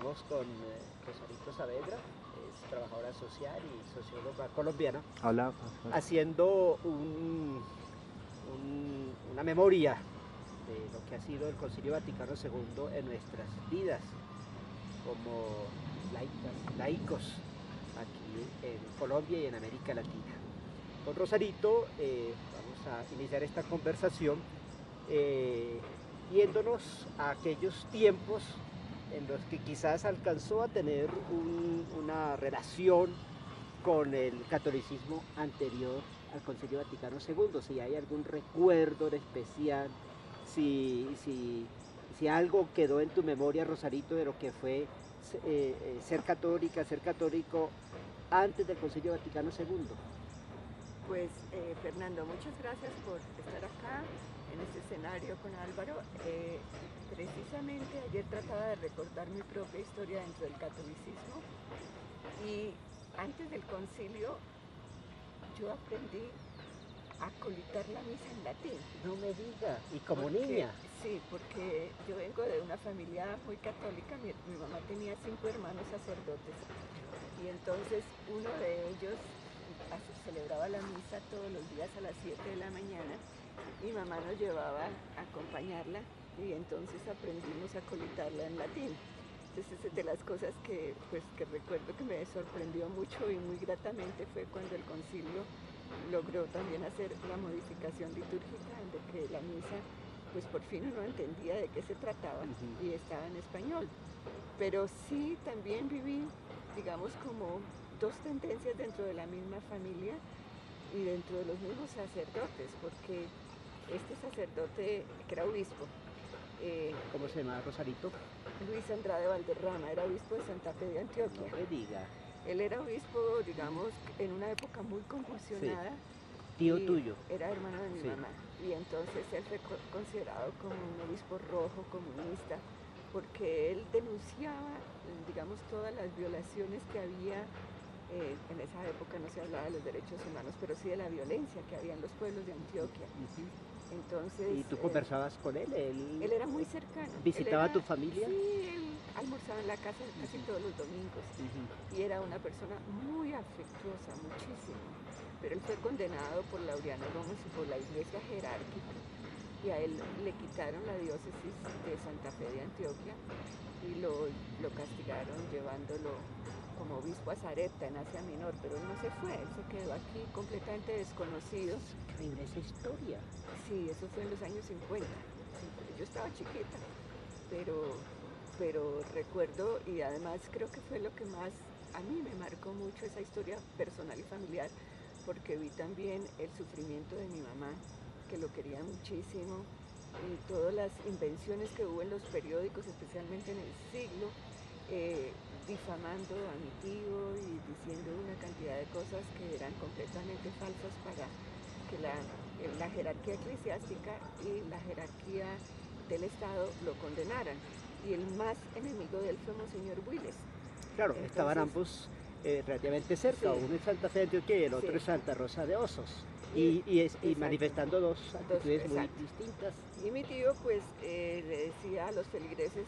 Estamos con Rosarito Saavedra, es trabajadora social y socióloga colombiana, Hola. haciendo una memoria de lo que ha sido el Concilio Vaticano II en nuestras vidas como laicos aquí en Colombia y en América Latina. Con Rosarito vamos a iniciar esta conversación yéndonos a aquellos tiempos en los que quizás alcanzó a tener una relación con el catolicismo anterior al Concilio Vaticano II, si hay algún recuerdo en especial, si algo quedó en tu memoria, Rosarito, de lo que fue ser católica, ser católico antes del Concilio Vaticano II. Pues Fernando, muchas gracias por estar acá en este escenario con Álvaro. Precisamente ayer trataba de recordar mi propia historia dentro del catolicismo y antes del concilio yo aprendí a colitar la misa en latín. No me diga, y como niña. Sí, porque yo vengo de una familia muy católica, mi mamá tenía 5 hermanos sacerdotes y entonces uno de ellos celebraba la misa todos los días a las 7 de la mañana. Mi mamá nos llevaba a acompañarla y entonces aprendimos a colitarla en latín. Entonces, de las cosas que recuerdo que me sorprendió mucho y muy gratamente fue cuando el concilio logró también hacer la modificación litúrgica de que la misa, pues por fin uno entendía de qué se trataba y estaba en español. Pero sí también viví, digamos, como dos tendencias dentro de la misma familia y dentro de los mismos sacerdotes, porque este sacerdote que era obispo, ¿cómo se llama, Rosarito? Luis Andrade Valderrama, era obispo de Santa Fe de Antioquia. No me diga. Él era obispo, digamos, en una época muy convulsionada. Sí. Tío tuyo. Era hermano de mi mamá. Y entonces él fue considerado como un obispo rojo, comunista, porque él denunciaba, digamos, todas las violaciones que había. En esa época no se hablaba de los derechos humanos, pero sí de la violencia que había en los pueblos de Antioquia. Entonces, ¿y tú conversabas con él? Él era muy cercano. ¿Visitaba a tu familia? Sí, él almorzaba en la casa casi todos los domingos. Y era una persona muy afectuosa, muchísimo. Pero él fue condenado por Laureano Gómez y por la Iglesia Jerárquica. Y a él le quitaron la diócesis de Santa Fe de Antioquia y lo castigaron llevándolo como obispo a Sarepta en Asia Menor, pero él no se fue, él se quedó aquí completamente desconocido. Increíble esa historia. Sí, eso fue en los años 50. Yo estaba chiquita, pero recuerdo, y además creo que fue lo que más a mí me marcó mucho esa historia personal y familiar, porque vi también el sufrimiento de mi mamá, que lo quería muchísimo, y todas las invenciones que hubo en los periódicos, especialmente en el siglo, difamando a mi tío y diciendo una cantidad de cosas que eran completamente falsas para que la jerarquía eclesiástica y la jerarquía del Estado lo condenaran. Y el más enemigo de él fue Monseñor Willes. Claro, entonces, estaban ambos relativamente cerca, uno en Santa Fe de Antioquia y el otro en Santa Rosa de Osos. Y manifestando dos actitudes muy distintas. Y mi tío pues le decía a los feligreses,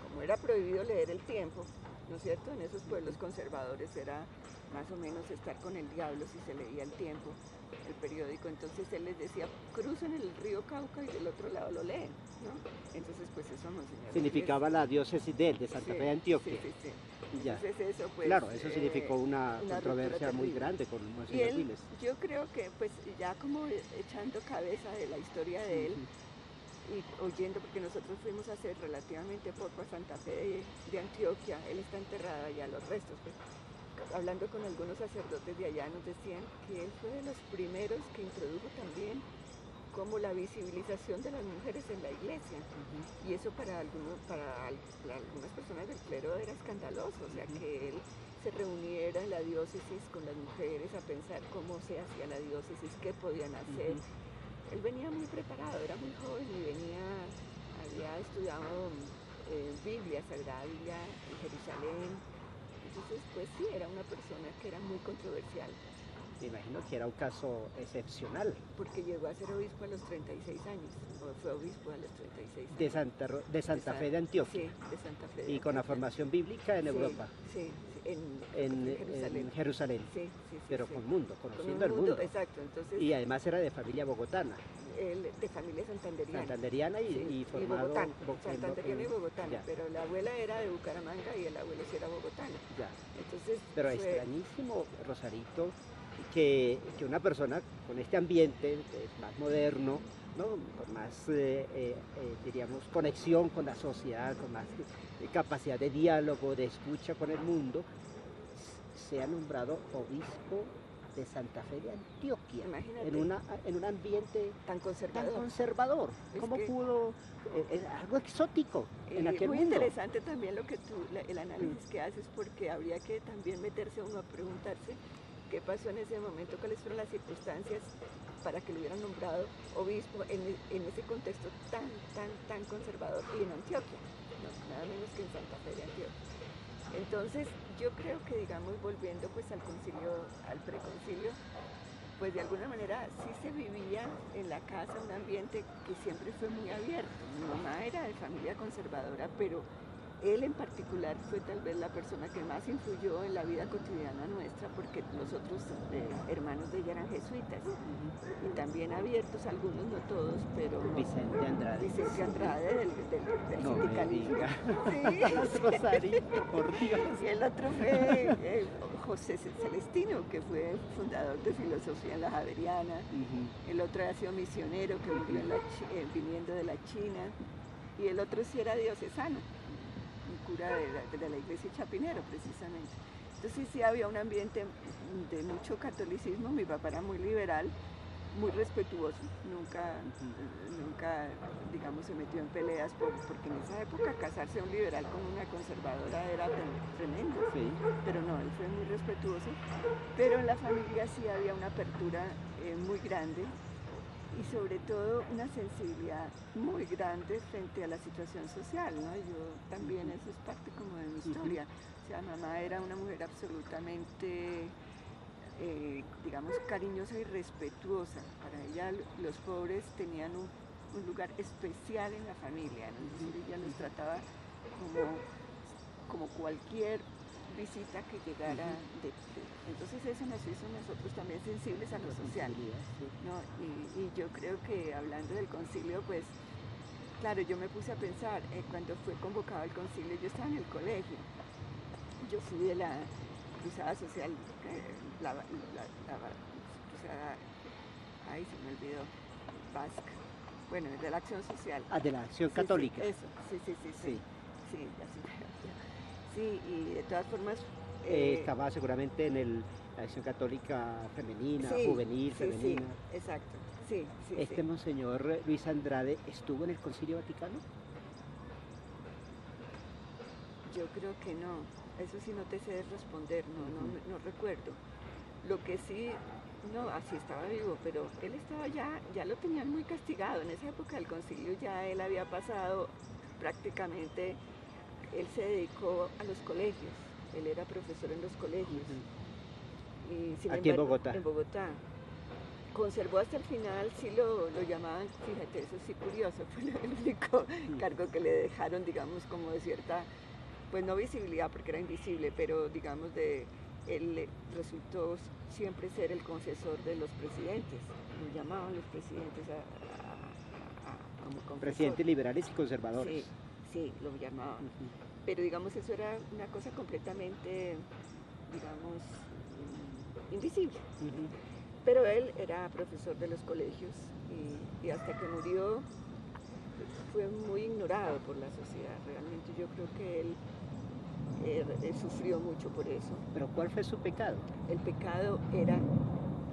como era prohibido leer el tiempo, ¿no es cierto? En esos pueblos conservadores era más o menos estar con el diablo si se leía el tiempo, el periódico. Entonces él les decía, crucen el río Cauca y del otro lado lo leen, ¿no? Entonces pues eso no significaba la diócesis de él, de Santa Fe de Antioquia. Sí. Ya. Entonces eso pues... Claro, eso significó una controversia muy grande con Monseñor Willes. Yo creo que pues ya como echando cabeza de la historia de él, y oyendo, porque nosotros fuimos hace relativamente poco a Santa Fe de Antioquia, él está enterrado allá, los restos, pues, hablando con algunos sacerdotes de allá nos decían que él fue de los primeros que introdujo también como la visibilización de las mujeres en la iglesia, y eso para algunas personas del clero era escandaloso, o sea, que él se reuniera en la diócesis con las mujeres a pensar cómo se hacía la diócesis, qué podían hacer. Él venía muy preparado, era muy joven y había estudiado Biblia, Sagrada Biblia en Jerusalén. Entonces, pues sí, era una persona que era muy controversial. Me imagino que era un caso excepcional. Porque llegó a ser obispo a los 36 años, o fue obispo a los 36 años. De Santa Fe de Antioquia. Sí, de Santa Fe de Y con la Antioquia. formación bíblica en Sí, Europa. Sí, sí, En Jerusalén. Jerusalén. Sí, sí, Pero sí. con mundo, Con conociendo un el mundo. Exacto, entonces Y además era de familia bogotana. él de familia santanderiana. Santanderiana y, Sí, y formado bogotana, en santanderiana y bogotana, ya, pero la abuela era de Bucaramanga y el abuelo sí era bogotano. ya. Entonces, Pero es extrañísimo, Rosarito, que una persona con este ambiente más moderno, ¿no? Con más, diríamos, conexión con la sociedad, con más capacidad de diálogo, de escucha con el mundo, sea nombrado obispo de Santa Fe de Antioquia, imagínate, en un ambiente tan conservador. tan conservador. ¿Cómo pudo? Es algo exótico en aquel muy mundo. interesante también lo que el análisis que haces, porque habría que también meterse uno a preguntarse qué pasó en ese momento, cuáles fueron las circunstancias para que lo hubieran nombrado obispo en ese contexto tan conservador y en Antioquia, no, nada menos que en Santa Fe de Antioquia. Entonces, yo creo que, digamos, volviendo pues al concilio, al preconcilio, pues de alguna manera sí se vivía en la casa un ambiente que siempre fue muy abierto. Mi mamá era de familia conservadora, pero él en particular fue tal vez la persona que más influyó en la vida cotidiana nuestra, porque los otros hermanos de ella eran jesuitas, y también abiertos, algunos, no todos, pero Vicente Andrade. Vicente Andrade del No sindicalismo. me diga. Sí. Rosarito, por Dios. Y el otro fue José Celestino, que fue fundador de Filosofía en la Javeriana. El otro ha sido misionero, que murió viniendo de la China. Y el otro sí era diocesano, un cura de la iglesia Chapinero, precisamente. Entonces sí había un ambiente de mucho catolicismo. Mi papá era muy liberal, muy respetuoso, nunca, digamos, se metió en peleas, porque en esa época casarse un liberal con una conservadora era tremendo, Sí. Pero no, él fue muy respetuoso, pero en la familia sí había una apertura muy grande y sobre todo una sensibilidad muy grande frente a la situación social, ¿no? Yo también, eso es parte como de mi historia, o sea, mamá era una mujer absolutamente digamos, cariñosa y respetuosa. Para ella los pobres tenían un lugar especial en la familia, ¿no? Es decir, ella los trataba como cualquier visita que llegara. Entonces eso nos hizo nosotros también sensibles a lo social, ¿no? Y yo creo que hablando del concilio, pues claro, yo me puse a pensar, cuando fue convocado el concilio, yo estaba en el colegio, yo fui de la cruzada social, la cruzada, ay, se me olvidó, vasca, bueno, de la acción social. Ah, de la acción católica. Sí, eso, sí, sí, y de todas formas... estaba seguramente en la acción católica femenina, juvenil, femenina. Sí, exacto, sí. Monseñor Luis Andrade estuvo en el Concilio Vaticano. Yo creo que no, eso sí no te sé responder, no recuerdo. Lo que sí, no, así estaba vivo, pero él estaba ya lo tenían muy castigado. En esa época del concilio ya él había pasado prácticamente, él se dedicó a los colegios, él era profesor en los colegios. Y, sin aquí embargo, en Bogotá. Conservó hasta el final, sí lo llamaban, fíjate, eso sí curioso, fue el único cargo que le dejaron, digamos, como de cierta, pues no visibilidad porque era invisible, pero digamos él resultó siempre ser el confesor de los presidentes, lo llamaban los presidentes como confesor. Presidentes liberales y conservadores. Sí, lo llamaban, pero digamos eso era una cosa completamente, digamos, invisible. Pero él era profesor de los colegios y hasta que murió fue muy ignorado por la sociedad. Realmente yo creo que él sufrió mucho por eso. ¿Pero cuál fue su pecado? El pecado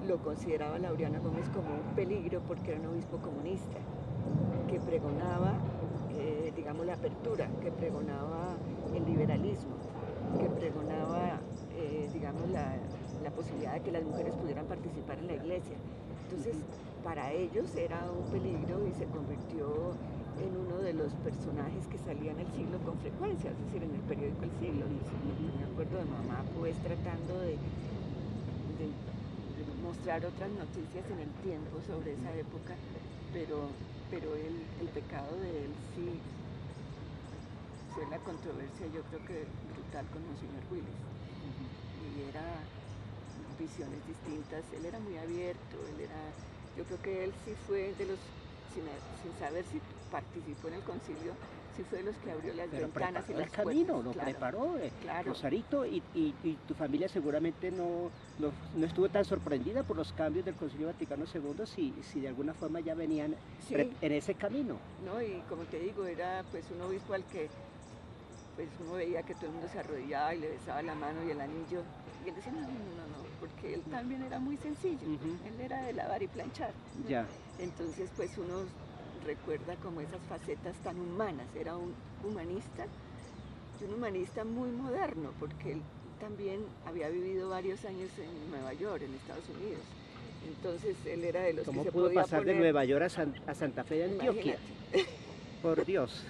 lo consideraba Laureano Gómez como un peligro porque era un obispo comunista que pregonaba, digamos, la apertura, que pregonaba el liberalismo, que pregonaba, digamos, la posibilidad de que las mujeres pudieran participar en la iglesia. Entonces, para ellos era un peligro y se convirtió en uno de los personajes que salía en El Siglo con frecuencia, es decir, en el periódico El Siglo. Me acuerdo de mamá, pues, tratando de mostrar otras noticias en el tiempo sobre esa época, pero el pecado de él sí fue la controversia, yo creo que brutal, con Monseñor Willis. Y era visiones distintas, él era muy abierto, yo creo que él sí fue de los, sin saber si participó en el concilio, sí fue de los que abrió las Pero ventanas y preparó las el camino, puertas. lo Claro, preparó, claro. Rosarito, y tu familia seguramente no estuvo tan sorprendida por los cambios del Concilio Vaticano II, si de alguna forma ya venían Sí. en ese camino. No, y como te digo, era pues un obispo al que pues uno veía que todo el mundo se arrodillaba y le besaba la mano y el anillo, y él decía, no, porque él también era muy sencillo, él era de lavar y planchar. Ya. Entonces pues uno recuerda como esas facetas tan humanas, era un humanista, y un humanista muy moderno, porque él también había vivido varios años en Nueva York, en Estados Unidos. Entonces él era de los que se podía ¿Cómo pudo pasar de Nueva York a Santa Fe de Antioquia? Imagínate. Por Dios.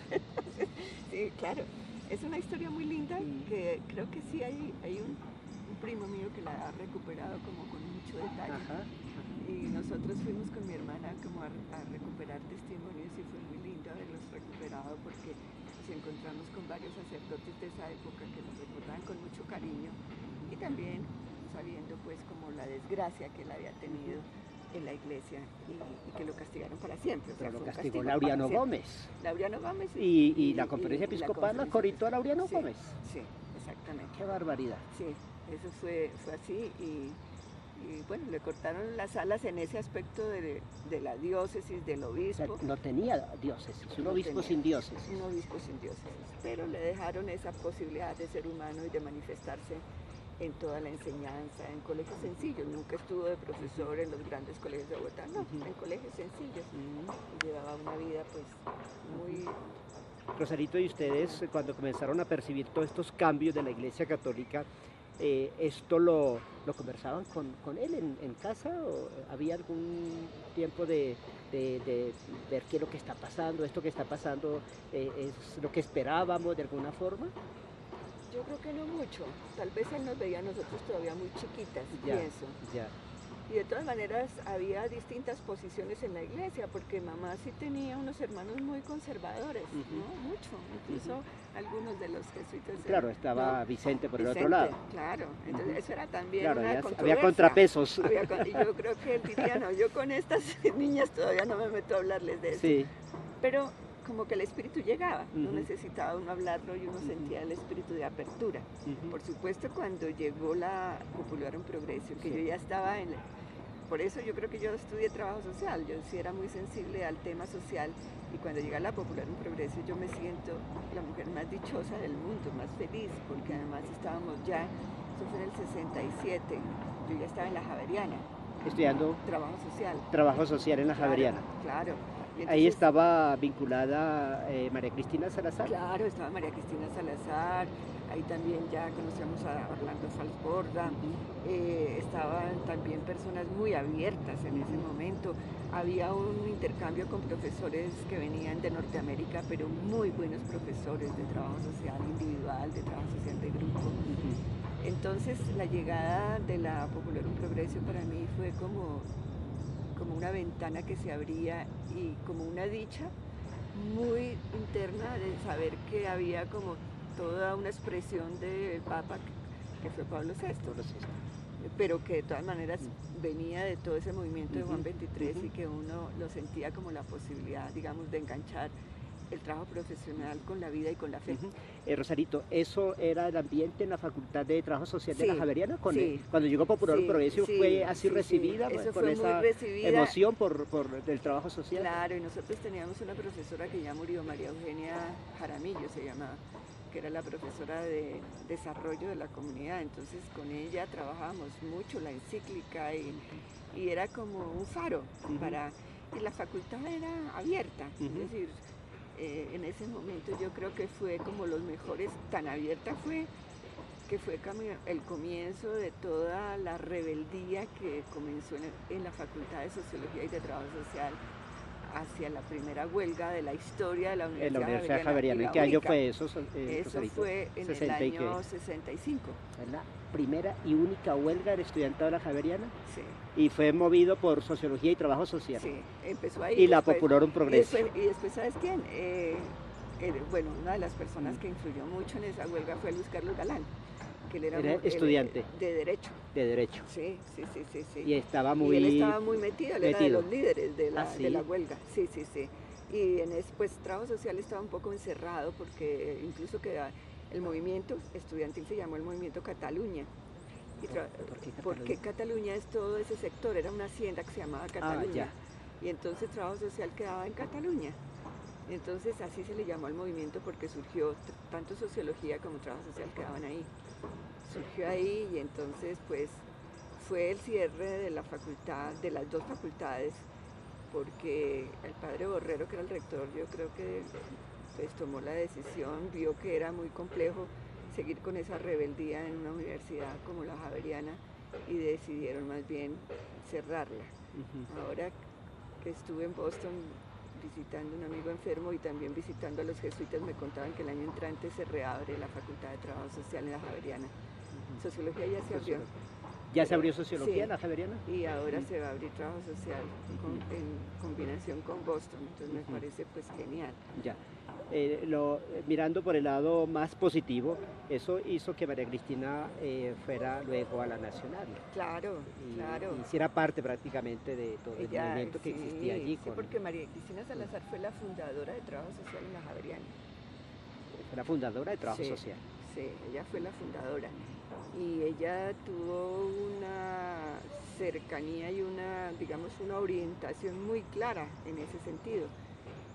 Sí, claro. Es una historia muy linda que creo que sí hay un primo mío que la ha recuperado como con mucho detalle. Ajá. Y nosotros fuimos con mi hermana como a recuperar testimonios y fue muy lindo haberlos recuperado porque nos encontramos con varios sacerdotes de esa época que nos recordaban con mucho cariño y también sabiendo pues como la desgracia que él había tenido en la iglesia y que lo castigaron para siempre. Pero lo castigó Laureano Gómez. Laureano Gómez Y la conferencia episcopal la corritó a Laureano Gómez. Sí, exactamente. Qué barbaridad. Sí, eso fue así y bueno, le cortaron las alas en ese aspecto de la diócesis, del obispo. O sea, no tenía diócesis, un obispo sin diócesis. Un obispo sin diócesis, pero le dejaron esa posibilidad de ser humano y de manifestarse en toda la enseñanza, en colegios sencillos. Nunca estuvo de profesor en los grandes colegios de Bogotá, no, en colegios sencillos. Y llevaba una vida pues muy... Rosarito, y ustedes cuando comenzaron a percibir todos estos cambios de la Iglesia Católica, ¿esto lo conversaban con él en casa? ¿O había algún tiempo de ver qué es lo que está pasando? ¿Esto que está pasando es lo que esperábamos de alguna forma? Yo creo que no mucho. Tal vez él nos veía a nosotros todavía muy chiquitas, pienso. Ya. Y de todas maneras había distintas posiciones en la iglesia, porque mamá sí tenía unos hermanos muy conservadores, ¿no? Mucho, incluso algunos de los jesuitas. Claro, estaba Vicente por el otro Vicente, lado. Claro, entonces eso era también claro, una había contrapesos. Y yo creo que él diría, no, yo con estas niñas todavía no me meto a hablarles de eso. Sí. Pero como que el espíritu llegaba, no necesitaba uno hablarlo y uno sentía el espíritu de apertura. Por supuesto, cuando llegó la Popularum Progressio, que yo ya estaba por eso yo creo que yo estudié trabajo social, yo sí era muy sensible al tema social y cuando llega la Popularum Progressio yo me siento la mujer más dichosa del mundo, más feliz, porque además estábamos ya, eso fue en el 67, yo ya estaba en la Javeriana. Estudiando trabajo social en la Javeriana. Claro. Entonces, ahí estaba vinculada María Cristina Salazar. Claro, estaba María Cristina Salazar, ahí también ya conocíamos a Orlando Falsborda, estaban también personas muy abiertas en ese momento, había un intercambio con profesores que venían de Norteamérica, pero muy buenos profesores de trabajo social individual, de trabajo social de grupo. Entonces la llegada de la Popularum Progressio para mí fue como una ventana que se abría y como una dicha muy interna de saber que había como toda una expresión del Papa que fue Pablo VI, pero que de todas maneras venía de todo ese movimiento de Juan XXIII y que uno lo sentía como la posibilidad, digamos, de enganchar el trabajo profesional con la vida y con la fe. Rosarito, ¿eso era el ambiente en la Facultad de Trabajo Social de la Javeriana? Cuando llegó Popularum Progressio fue así recibida, eso con fue esa muy recibida. Emoción por el trabajo social. Claro, y nosotros teníamos una profesora que ya murió, María Eugenia Jaramillo se llamaba, que era la profesora de desarrollo de la comunidad, entonces con ella trabajábamos mucho la encíclica y era como un faro y la facultad era abierta, es decir, en ese momento yo creo que fue como los mejores, tan abierta fue que fue el comienzo de toda la rebeldía que comenzó en la Facultad de Sociología y de Trabajo Social hacia la primera huelga de la historia de la En la Universidad y Javeriana. ¿En la qué año única. fue eso, Eso Rosarito? fue en el 60 y qué. año 65. ¿Es la primera y única huelga del estudiantado de la Javeriana? Sí, Y fue movido por Sociología y Trabajo Social. sí, empezó ahí. Y la después- Populorum Progreso. Y después, ¿sabes quién? Bueno, una de las personas Mm. que influyó mucho en esa huelga fue Luis Carlos Galán, que él Era él, estudiante. de Derecho. De Derecho. Sí, sí, sí, sí, sí. Y estaba Y él muy estaba muy metido, él era de los líderes de la, ¿Ah, sí? de la huelga. Sí, sí, sí. Y pues Trabajo Social estaba un poco encerrado porque incluso que el movimiento estudiantil se llamó el Movimiento Cataluña. Porque Cataluña es todo ese sector, era una hacienda que se llamaba Cataluña. Y entonces Trabajo Social quedaba en Cataluña. Entonces así se le llamó al movimiento porque surgió, tanto Sociología como Trabajo Social quedaban ahí. Surgió ahí y entonces pues fue el cierre de la facultad, de las dos facultades, porque el padre Borrero, que era el rector, yo creo que pues tomó la decisión, vio que era muy complejo seguir con esa rebeldía en una universidad como la Javeriana y decidieron más bien cerrarla. Ahora que estuve en Boston visitando a un amigo enfermo y también visitando a los jesuitas, me contaban que el año entrante se reabre la Facultad de Trabajo Social en la Javeriana. Sociología ya se abrió. ¿Ya se abrió Sociología Sí, en la Javeriana? Y ahora se va a abrir Trabajo Social en combinación con Boston, entonces me parece pues genial. Ya. Mirando por el lado más positivo, eso hizo que María Cristina fuera luego a la Nacional. Claro, claro. Y hiciera parte prácticamente de todo el movimiento que existía allí. Sí, porque María Cristina Salazar fue la fundadora de Trabajo Social en la Javeriana. Fue la fundadora de Trabajo Social. Sí, ella fue la fundadora. Y ella tuvo una cercanía y digamos, una orientación muy clara en ese sentido.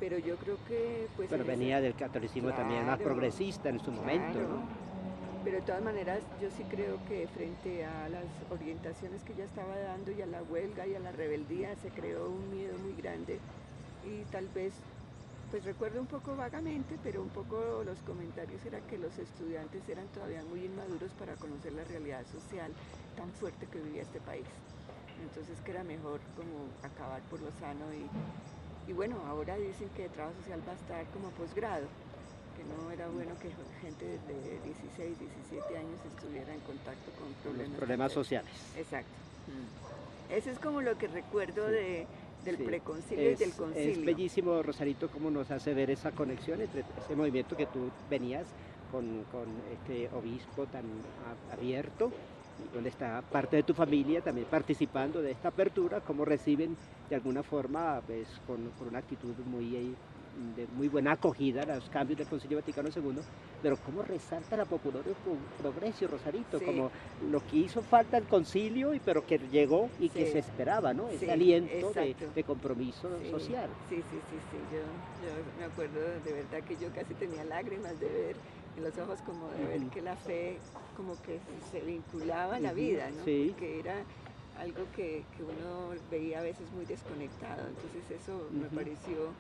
Pero yo creo que pues pero venía del catolicismo también más progresista en su momento, ¿no? Pero de todas maneras yo sí creo que frente a las orientaciones que ella estaba dando y a la huelga y a la rebeldía se creó un miedo muy grande y tal vez, pues recuerdo un poco vagamente, pero un poco los comentarios era que los estudiantes eran todavía muy inmaduros para conocer la realidad social tan fuerte que vivía este país. Entonces que era mejor como acabar por lo sano y bueno, ahora dicen que Trabajo Social va a estar como posgrado, que no era bueno que gente de 16, 17 años estuviera en contacto con problemas sociales. Exacto. Eso es como lo que recuerdo del preconcilio y del concilio. Es bellísimo, Rosarito, cómo nos hace ver esa conexión entre ese movimiento que tú venías con este obispo tan abierto, donde está parte de tu familia también participando de esta apertura, cómo reciben de alguna forma pues, con una actitud de muy buena acogida los cambios del Concilio Vaticano II, pero cómo resalta la Populorum Progreso, Rosarito, como lo que hizo falta el concilio, pero que llegó y que se esperaba, ¿no? Ese aliento de compromiso social. Sí, yo me acuerdo de verdad que yo casi tenía lágrimas de ver en los ojos como de ver que la fe como que se vinculaba a la vida, ¿no? Porque era algo que uno veía a veces muy desconectado, entonces eso me pareció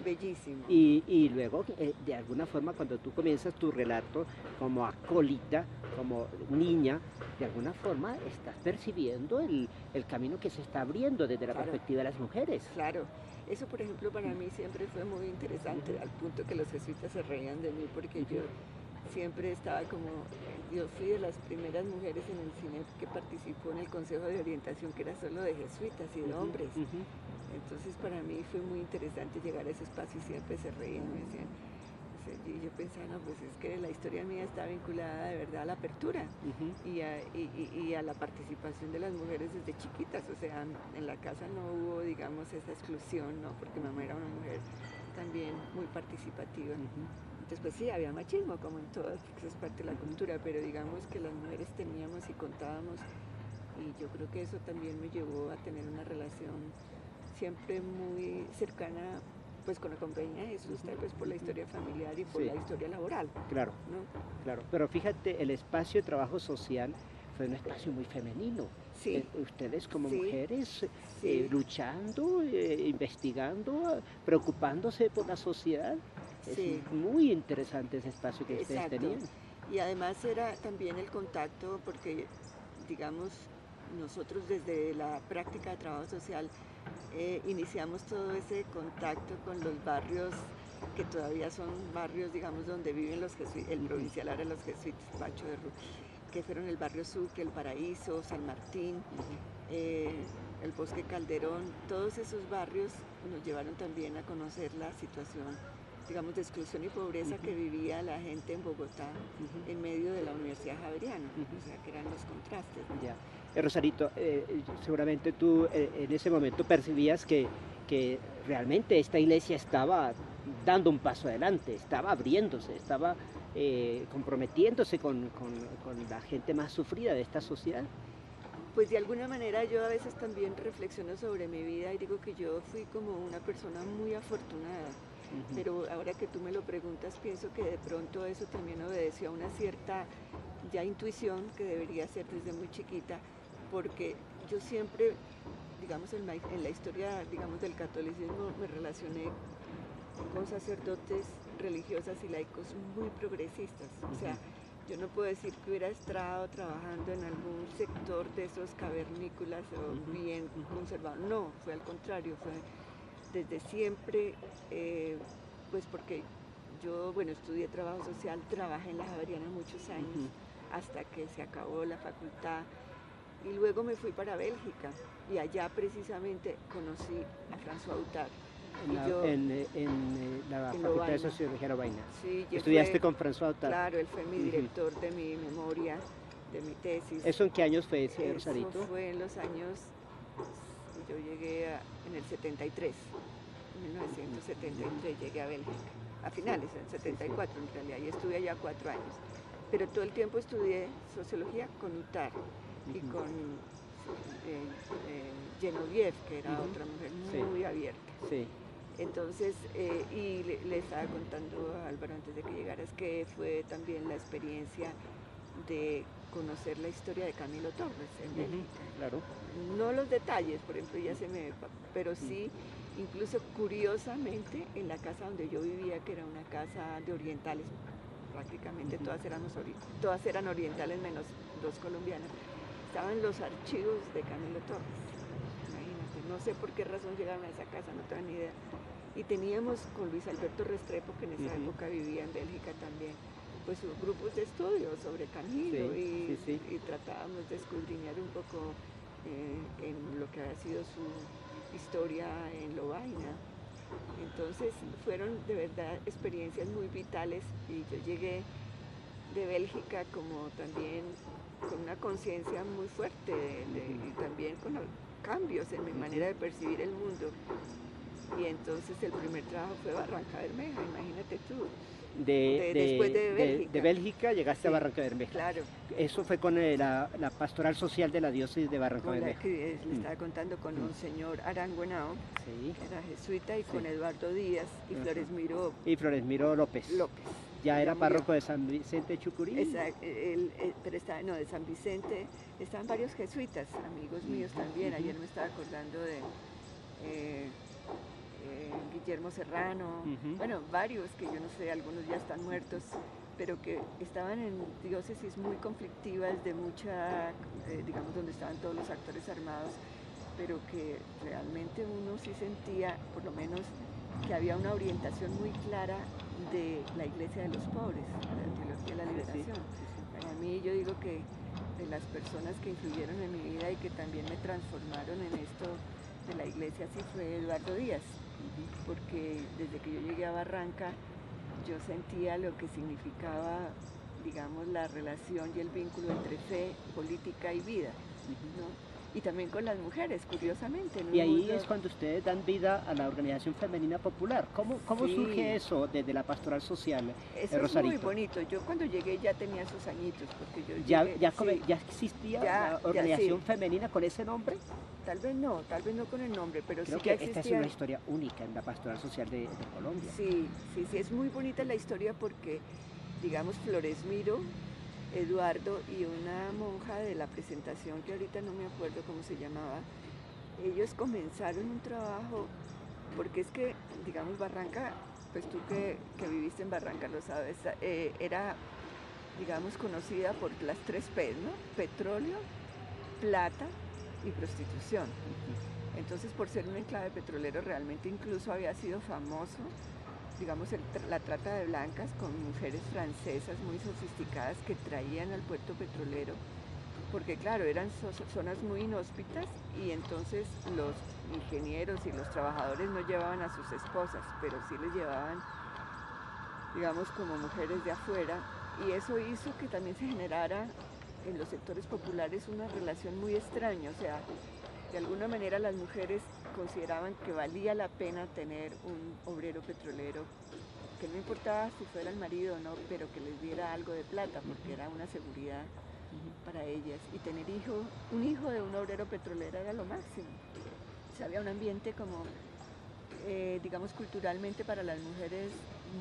bellísimo. Y luego, de alguna forma, cuando tú comienzas tu relato como acólita, como niña, de alguna forma estás percibiendo el camino que se está abriendo desde la perspectiva de las mujeres. Claro. Eso, por ejemplo, para mí siempre fue muy interesante, al punto que los jesuitas se reían de mí, porque yo siempre estaba yo fui de las primeras mujeres en el cine que participó en el Consejo de Orientación, que era solo de jesuitas y de hombres. Entonces para mí fue muy interesante llegar a ese espacio y siempre se reían, me decían, y yo pensaba, no, pues es que la historia mía está vinculada de verdad a la apertura y a la participación de las mujeres desde chiquitas, o sea, en la casa no hubo, digamos, esa exclusión, ¿no? Porque mamá era una mujer también muy participativa. Entonces, pues sí, había machismo, como en todas, porque eso es parte de la cultura, pero digamos que las mujeres teníamos y contábamos, y yo creo que eso también me llevó a tener una relación siempre muy cercana pues con la Compañía de Jesús, tal vez por la historia familiar y por la historia laboral. Claro, ¿no? Claro. Pero fíjate, el espacio de trabajo social fue un espacio muy femenino. Ustedes como mujeres luchando, investigando, preocupándose por la sociedad. Es muy interesante ese espacio que ustedes tenían. Y además era también el contacto, porque digamos, nosotros desde la práctica de trabajo social iniciamos todo ese contacto con los barrios que todavía son barrios, digamos, donde viven los jesuitas, el provincial era los jesuitas, Pacho de Rú, que fueron el barrio Sucre, el Paraíso, San Martín, el Bosque Calderón. Todos esos barrios nos llevaron también a conocer la situación, digamos, de exclusión y pobreza que vivía la gente en Bogotá en medio de la Universidad Javeriana, o sea, que eran los contrastes, ¿no? Ya. Rosarito, seguramente tú en ese momento percibías que realmente esta iglesia estaba dando un paso adelante, estaba abriéndose, estaba comprometiéndose con la gente más sufrida de esta sociedad. Pues de alguna manera yo a veces también reflexiono sobre mi vida y digo que yo fui como una persona muy afortunada, pero ahora que tú me lo preguntas pienso que de pronto eso también obedeció a una cierta ya intuición que debería ser desde muy chiquita, porque yo siempre, digamos, en la historia, digamos, del catolicismo me relacioné con sacerdotes religiosas y laicos muy progresistas, o sea, yo no puedo decir que hubiera estado trabajando en algún sector de esos cavernícolas o bien conservado, no, fue al contrario, fue desde siempre, pues porque yo, bueno, estudié trabajo social, trabajé en la Javeriana muchos años, hasta que se acabó la facultad, y luego me fui para Bélgica, y allá precisamente conocí a François Huttard. En la Facultad de Sociología Lovaina. Sí, ¿Estudiaste con François Huttard? Claro, él fue mi director de mi memoria, de mi tesis. ¿Eso en qué años fue, Rosarito? Eso fue en los años, yo llegué en el 73, en 1973 llegué a Bélgica, a finales, en 74 en realidad, y estuve allá 4 años. Pero todo el tiempo estudié sociología con Huttard y con Geneviève, que era otra mujer muy abierta. Sí. Entonces, y le estaba contando a Álvaro antes de que llegaras que fue también la experiencia de conocer la historia de Camilo Torres en Bélgica. Claro. No los detalles, por ejemplo, pero sí, incluso curiosamente, en la casa donde yo vivía, que era una casa de orientales, prácticamente todas eran orientales menos 2 colombianas, estaban los archivos de Camilo Torres. No sé por qué razón llegaron a esa casa, no tengo ni idea. Y teníamos con Luis Alberto Restrepo, que en esa época vivía en Bélgica también, pues sus grupos de estudio sobre Camilo y tratábamos de escudriñar un poco en lo que había sido su historia en Lovaina. Entonces fueron de verdad experiencias muy vitales y yo llegué de Bélgica como también con una conciencia muy fuerte y también con cambios en mi manera de percibir el mundo. Y entonces el primer trabajo fue Barranca Bermeja, imagínate tú. Después de Bélgica llegaste a Barranca Bermeja. Claro. Eso fue con la pastoral social de la diócesis de Barranca Bermeja. Le estaba contando con un señor Aranguenao, que era jesuita, y con Eduardo Díaz y Flores Miró. Y Flores Miró López. Ya era párroco de San Vicente de Chucurí. Exacto, pero no, de San Vicente estaban varios jesuitas, amigos míos también. Ayer me estaba acordando de Guillermo Serrano, bueno, varios que yo no sé, algunos ya están muertos, pero que estaban en diócesis muy conflictivas, de mucha, digamos, donde estaban todos los actores armados, pero que realmente uno sí sentía, por lo menos, que había una orientación muy clara de la Iglesia de los Pobres, la teología de la liberación. Para mí, yo digo que de las personas que influyeron en mi vida y que también me transformaron en esto de la Iglesia, sí fue Eduardo Díaz, porque desde que yo llegué a Barranca, yo sentía lo que significaba, digamos, la relación y el vínculo entre fe, política y vida, ¿no? Y también con las mujeres, curiosamente. Y ahí es cuando ustedes dan vida a la Organización Femenina Popular. ¿Cómo surge eso desde la pastoral social, eso Rosarito? Es muy bonito. Yo cuando llegué ya tenía sus añitos, porque yo ¿Ya existía la Organización Femenina con ese nombre? Tal vez no con el nombre, pero creo sí que existía. Esta es una historia única en la pastoral social de Colombia. Sí, es muy bonita la historia porque, digamos, Flores Miro, Eduardo y una monja de la presentación, que ahorita no me acuerdo cómo se llamaba, ellos comenzaron un trabajo, porque es que, digamos, Barranca, pues tú que viviste en Barranca lo sabes, era, digamos, conocida por las 3 P, ¿no? Petróleo, plata y prostitución. Entonces, por ser un enclave petrolero, realmente incluso había sido famoso, digamos, la trata de blancas con mujeres francesas muy sofisticadas que traían al puerto petrolero, porque claro, eran zonas muy inhóspitas y entonces los ingenieros y los trabajadores no llevaban a sus esposas, pero sí les llevaban, digamos, como mujeres de afuera, y eso hizo que también se generara en los sectores populares una relación muy extraña, o sea, de alguna manera las mujeres consideraban que valía la pena tener un obrero petrolero, que no importaba si fuera el marido o no, pero que les diera algo de plata, porque era una seguridad para ellas. Y tener un hijo de un obrero petrolero era lo máximo. O sea, había un ambiente como, digamos, culturalmente para las mujeres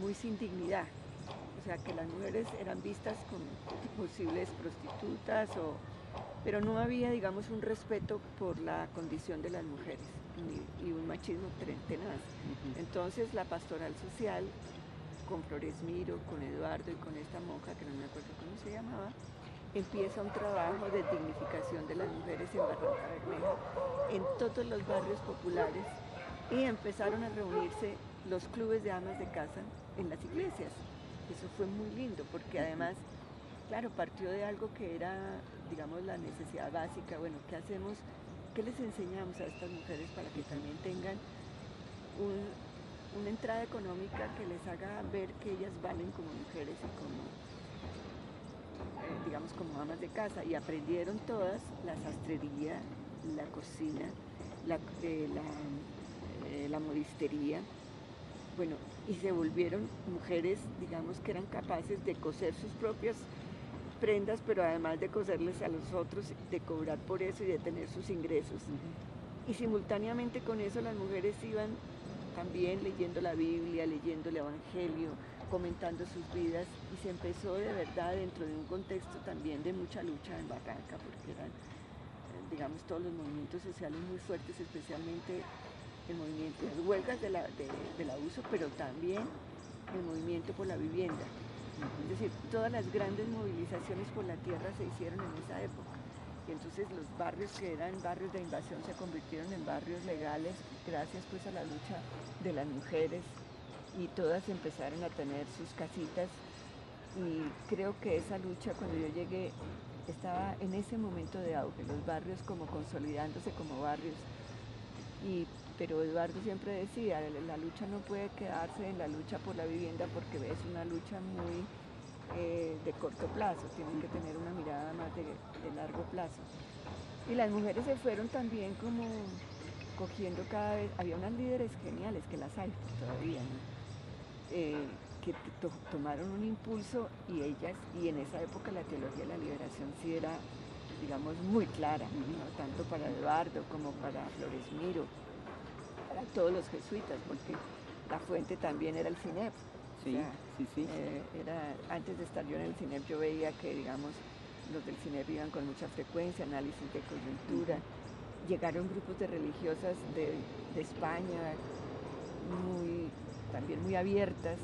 muy sin dignidad. O sea, que las mujeres eran vistas como posibles prostitutas, pero no había, digamos, un respeto por la condición de las mujeres y un machismo tenaz. Entonces la pastoral social, con Flores Miro, con Eduardo y con esta monja, que no me acuerdo cómo se llamaba, empieza un trabajo de dignificación de las mujeres en Barranca Bermeja, en todos los barrios populares, y empezaron a reunirse los clubes de amas de casa en las iglesias. Eso fue muy lindo, porque además, claro, partió de algo que era, digamos, la necesidad básica. Bueno, ¿qué hacemos? ¿Qué les enseñamos a estas mujeres para que también tengan una entrada económica que les haga ver que ellas valen como mujeres y como, digamos, como amas de casa? Y aprendieron todas la sastrería, la cocina, la modistería. Bueno, y se volvieron mujeres, digamos, que eran capaces de coser sus propias prendas, pero además de coserles a los otros, de cobrar por eso y de tener sus ingresos. Y simultáneamente con eso las mujeres iban también leyendo la Biblia, leyendo el Evangelio, comentando sus vidas, y se empezó de verdad dentro de un contexto también de mucha lucha en Barranca, porque eran, digamos, todos los movimientos sociales muy fuertes, especialmente el movimiento, las huelgas del abuso, pero también el movimiento por la vivienda. Es decir, todas las grandes movilizaciones por la tierra se hicieron en esa época. Y entonces los barrios que eran barrios de invasión se convirtieron en barrios legales gracias pues a la lucha de las mujeres, y todas empezaron a tener sus casitas, y creo que esa lucha cuando yo llegué estaba en ese momento de auge, los barrios como consolidándose como barrios. Pero Eduardo siempre decía, la lucha no puede quedarse en la lucha por la vivienda, porque es una lucha muy de corto plazo, tienen que tener una mirada más de largo plazo. Y las mujeres se fueron también como cogiendo cada vez, había unas líderes geniales, que las hay todavía, ¿no? Que tomaron un impulso, y en esa época la teología de la liberación sí era, digamos, muy clara, ¿no? Tanto para Eduardo como para Flores Miro, para todos los jesuitas, porque la fuente también era el CINEP. Sí, o sea, sí. Antes de estar yo en el CINEP, yo veía que, digamos, los del CINEP iban con mucha frecuencia, análisis de coyuntura. Llegaron grupos de religiosas de España, también muy abiertas.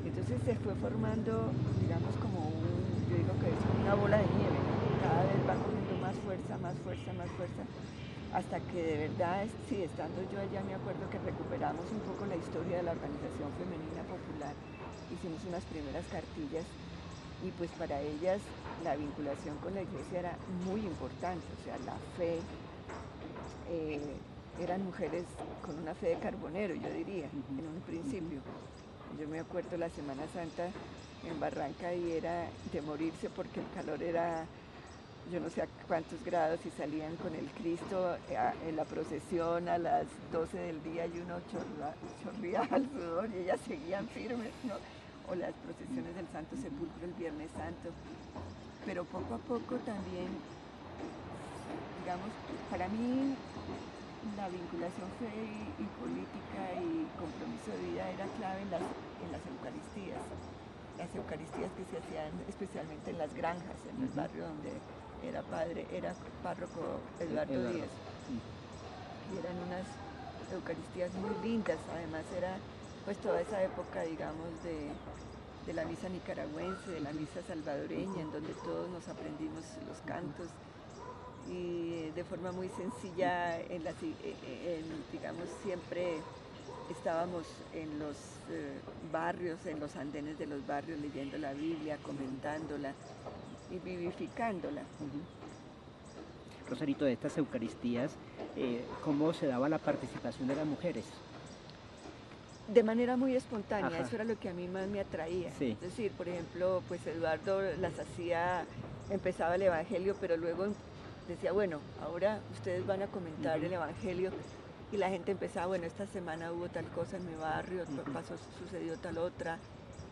Entonces se fue formando, digamos, como yo digo que es una bola de nieve, ¿no? Cada vez va cogiendo más fuerza, hasta que de verdad, sí, estando yo allá, me acuerdo que recuperamos un poco la historia de la Organización Femenina Popular, hicimos unas primeras cartillas, y pues para ellas la vinculación con la iglesia era muy importante, o sea, la fe, eran mujeres con una fe de carbonero, yo diría, en un principio. Yo me acuerdo la Semana Santa en Barranca, y era de morirse porque el calor era yo no sé a cuántos grados, y salían con el Cristo en la procesión a las 12 del día, y uno chorreaba el sudor, y ellas seguían firmes, ¿no? O las procesiones del Santo Sepulcro el Viernes Santo. Pero poco a poco también, digamos, para mí la vinculación fe y política y compromiso de vida era clave en las Eucaristías. Las Eucaristías que se hacían especialmente en las granjas, en el barrio donde era párroco Eduardo Díaz. Y eran unas Eucaristías muy lindas. Además era pues toda esa época, digamos, de la misa nicaragüense, de la misa salvadoreña, en donde todos nos aprendimos los cantos. y de forma muy sencilla, digamos, siempre estábamos en los barrios, en los andenes de los barrios, leyendo la Biblia, comentándola y vivificándola. Rosarito, de estas Eucaristías, ¿cómo se daba la participación de las mujeres? De manera muy espontánea, Ajá. eso era lo que a mí más me atraía. Sí. Es decir, por ejemplo, pues Eduardo las hacía, empezaba el Evangelio, pero luego decía, bueno, ahora ustedes van a comentar el Evangelio, y la gente empezaba, bueno, esta semana hubo tal cosa en mi barrio, sucedió tal otra.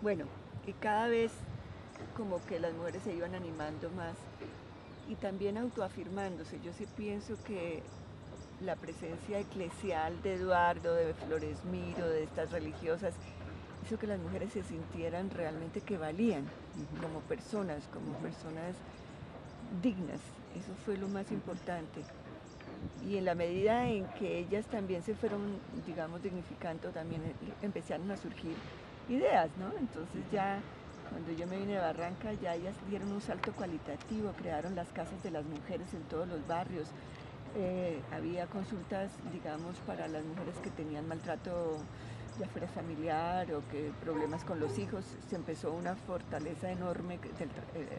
Bueno, y cada vez como que las mujeres se iban animando más y también autoafirmándose. Yo sí pienso que la presencia eclesial de Eduardo, de Flores Miro, de estas religiosas, hizo que las mujeres se sintieran realmente que valían como personas dignas. Eso fue lo más importante. Y en la medida en que ellas también se fueron, digamos, dignificando, también empezaron a surgir ideas, ¿no? Entonces ya, cuando yo me vine de Barranca, ya ellas dieron un salto cualitativo, crearon las casas de las mujeres en todos los barrios. Había consultas, digamos, para las mujeres que tenían maltrato, ya fuera familiar o que problemas con los hijos. Se empezó una fortaleza enorme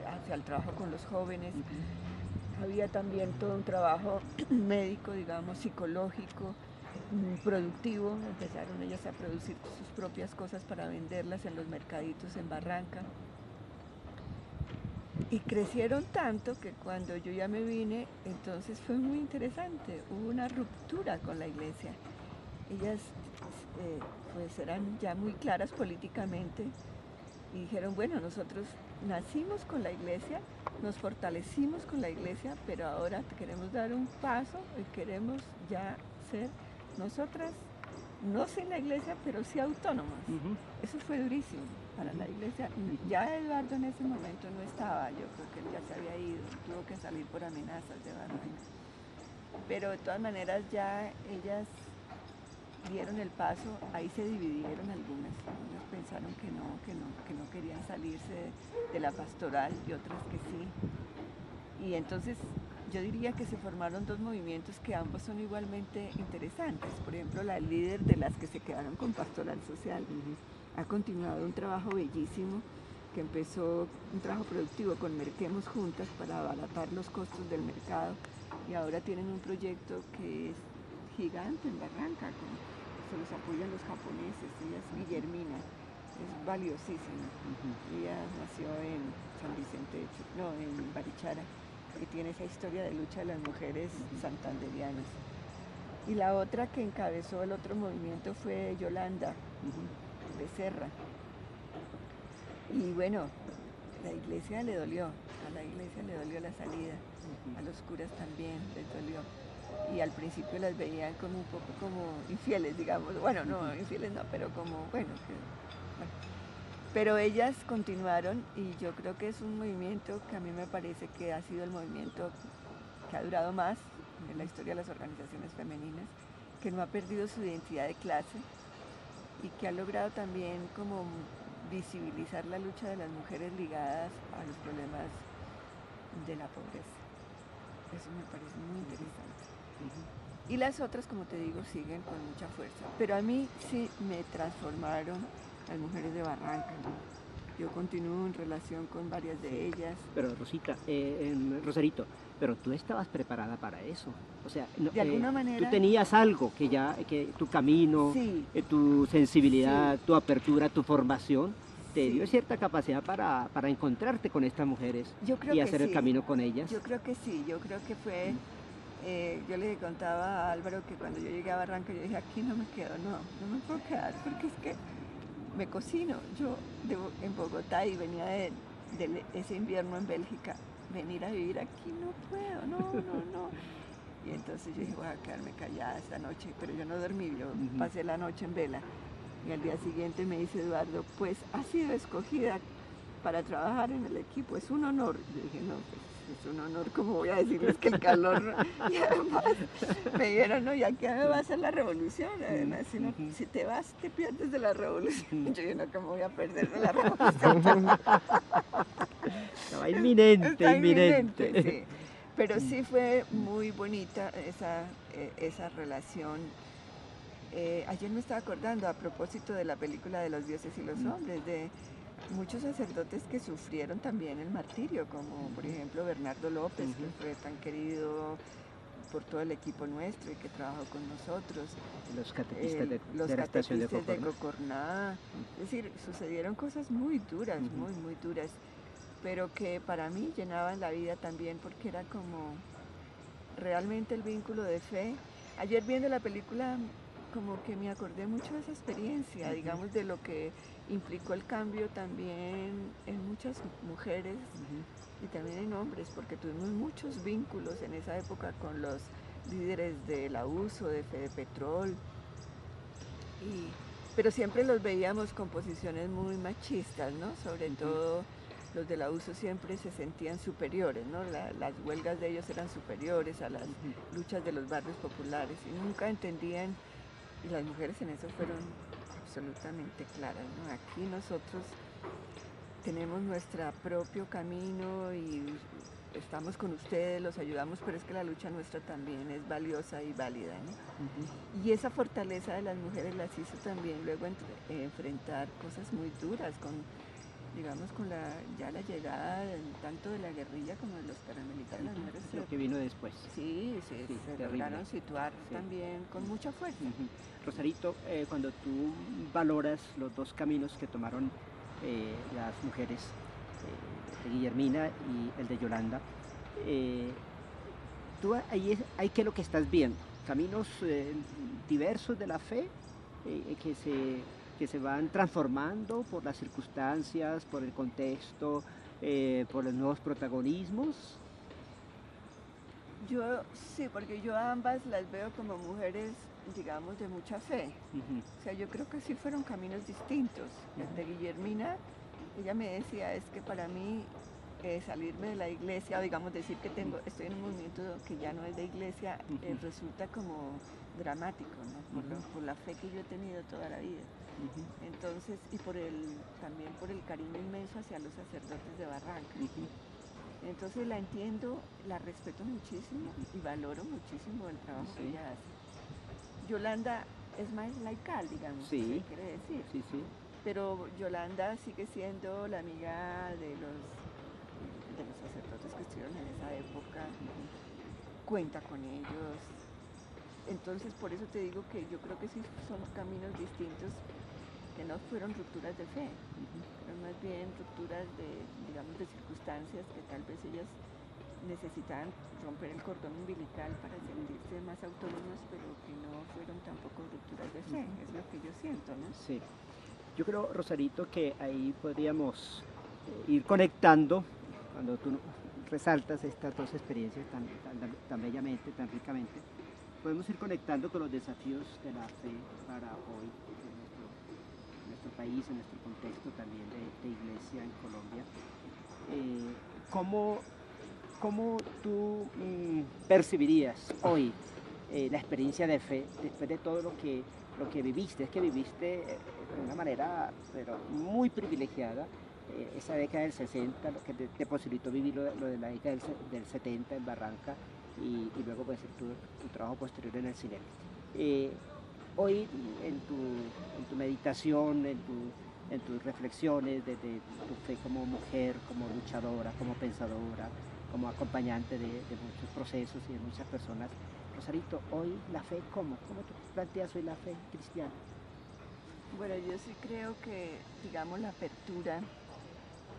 hacia el trabajo con los jóvenes. Había también todo un trabajo médico, digamos, psicológico, productivo. Empezaron ellas a producir sus propias cosas para venderlas en los mercaditos en Barranca. Y crecieron tanto que cuando yo ya me vine, entonces fue muy interesante. Hubo una ruptura con la iglesia. Ellas pues eran ya muy claras políticamente y dijeron, bueno, nosotros nacimos con la iglesia, nos fortalecimos con la iglesia, pero ahora queremos dar un paso y queremos ya ser nosotras, no sin la iglesia, pero sí autónomas. Eso fue durísimo para la iglesia. Ya Eduardo en ese momento no estaba, yo creo que él ya se había ido, tuvo que salir por amenazas de Barranca. Pero de todas maneras ya ellas dieron el paso, ahí se dividieron algunas pensaron que no querían salirse de la pastoral y otras que sí. Y entonces yo diría que se formaron dos movimientos que ambos son igualmente interesantes. Por ejemplo, la líder de las que se quedaron con Pastoral Social ha continuado un trabajo bellísimo que empezó, un trabajo productivo con Merquemos Juntas para abaratar los costos del mercado, y ahora tienen un proyecto que es gigante en Barranca, se los apoyan los japoneses. Ella es Guillermina, es valiosísima. Ella nació en San Vicente, en Barichara, y tiene esa historia de lucha de las mujeres santanderianas. Y la otra que encabezó el otro movimiento fue Yolanda Becerra. Y bueno, la iglesia le dolió, a la iglesia le dolió la salida, a los curas también les dolió. Y al principio las veían como un poco como infieles, digamos. Bueno, no, infieles no, pero como, bueno. Pero ellas continuaron, y yo creo que es un movimiento que a mí me parece que ha sido el movimiento que ha durado más en la historia de las organizaciones femeninas, que no ha perdido su identidad de clase y que ha logrado también como visibilizar la lucha de las mujeres ligadas a los problemas de la pobreza. Eso me parece muy interesante. Y las otras, como te digo, siguen con mucha fuerza. Pero a mí sí me transformaron las mujeres de Barranca. Yo continúo en relación con varias de ellas. Pero Rosita, Rosarito, pero tú estabas preparada para eso. O sea, de alguna manera, tú tenías algo que tu camino, sí, tu sensibilidad, sí, tu apertura, tu formación, te sí, dio cierta capacidad para encontrarte con estas mujeres y hacer el camino con ellas. Yo creo que sí, yo creo que fue... yo le contaba a Álvaro que cuando yo llegué a Barranca, yo dije, aquí no me quedo, no me puedo quedar, porque es que me cocino. Yo en Bogotá y venía de ese invierno en Bélgica, venir a vivir aquí no puedo, no. Y entonces yo dije, voy a quedarme callada esta noche, pero yo no dormí, yo pasé la noche en vela. Y al día siguiente me dice Eduardo, pues ha sido escogida para trabajar en el equipo, es un honor. Yo dije, no, pues es un honor, ¿cómo voy a decirles que el calor? Y además me dijeron, no, ya que me va a hacer la revolución, además, si te vas, te pierdes de la revolución. Yo dije, no, ¿cómo voy a perder de la revolución? Estaba inminente. Sí. Pero sí fue muy bonita esa relación. Ayer me estaba acordando, a propósito de la película de los dioses y los hombres, de muchos sacerdotes que sufrieron también el martirio, como por ejemplo Bernardo López, que fue tan querido por todo el equipo nuestro y que trabajó con nosotros. Los catequistas Los de la estación de catequistas de Cocorná. Cocorná. Es decir, sucedieron cosas muy duras, muy duras, pero que para mí llenaban la vida también porque era como realmente el vínculo de fe. Ayer viendo la película como que me acordé mucho de esa experiencia, digamos, de lo que implicó el cambio también en muchas mujeres y también en hombres, porque tuvimos muchos vínculos en esa época con los líderes del abuso, de Fedepetrol, pero siempre los veíamos con posiciones muy machistas, ¿no? Sobre todo los del abuso siempre se sentían superiores, ¿no? Las huelgas de ellos eran superiores a las luchas de los barrios populares y nunca entendían, y las mujeres en eso fueron absolutamente claras, ¿no? Aquí nosotros tenemos nuestro propio camino y estamos con ustedes, los ayudamos, pero es que la lucha nuestra también es valiosa y válida, ¿no? Y esa fortaleza de las mujeres las hizo también luego enfrentar cosas muy duras, digamos, con la llegada tanto de la guerrilla como de los paramilitares. Las mujeres lo que vino después. Sí, se lograron situar también con mucha fuerza. Rosarito, cuando tú valoras los dos caminos que tomaron las mujeres, de Guillermina y el de Yolanda, tú ahí ¿qué es lo que estás viendo? Caminos diversos de la fe que se van transformando por las circunstancias, por el contexto, por los nuevos protagonismos. Sí, porque yo a ambas las veo como mujeres, digamos, de mucha fe. O sea, yo creo que sí fueron caminos distintos. El de Guillermina, ella me decía, es que para mí salirme de la iglesia, o digamos decir que estoy en un movimiento que ya no es de iglesia, resulta como dramático, ¿no? Por la fe que yo he tenido toda la vida. Entonces, y también por el cariño inmenso hacia los sacerdotes de Barranca. Entonces la entiendo, la respeto muchísimo y valoro muchísimo el trabajo que ella hace. Yolanda es más laical, digamos, ¿qué quiere decir? Pero Yolanda sigue siendo la amiga de los sacerdotes que estuvieron en esa época, cuenta con ellos. Entonces por eso te digo que yo creo que sí son caminos distintos, que no fueron rupturas de fe, pero más bien rupturas digamos, de circunstancias que tal vez ellas necesitaban romper el cordón umbilical para sentirse más autónomas, pero que no fueron tampoco rupturas de fe, es lo que yo siento, ¿no? Sí. Yo creo, Rosarito, que ahí podríamos ir conectando, cuando tú resaltas estas dos experiencias tan bellamente, tan ricamente, podemos ir conectando con los desafíos de la fe para hoy, en nuestro país, en nuestro contexto también de iglesia en Colombia. ¿Cómo tú percibirías hoy la experiencia de fe después de todo lo que viviste? Es que viviste de una manera pero muy privilegiada esa década del 60, lo que te posibilitó vivir lo de la década del 70 en Barranca y luego pues tu trabajo posterior en el cine. Hoy en tu meditación, en tus reflexiones de tu fe como mujer, como luchadora, como pensadora, como acompañante de muchos procesos y de muchas personas, Rosarito, hoy la fe, ¿cómo tú planteas hoy la fe cristiana? Bueno, yo sí creo que, digamos, la apertura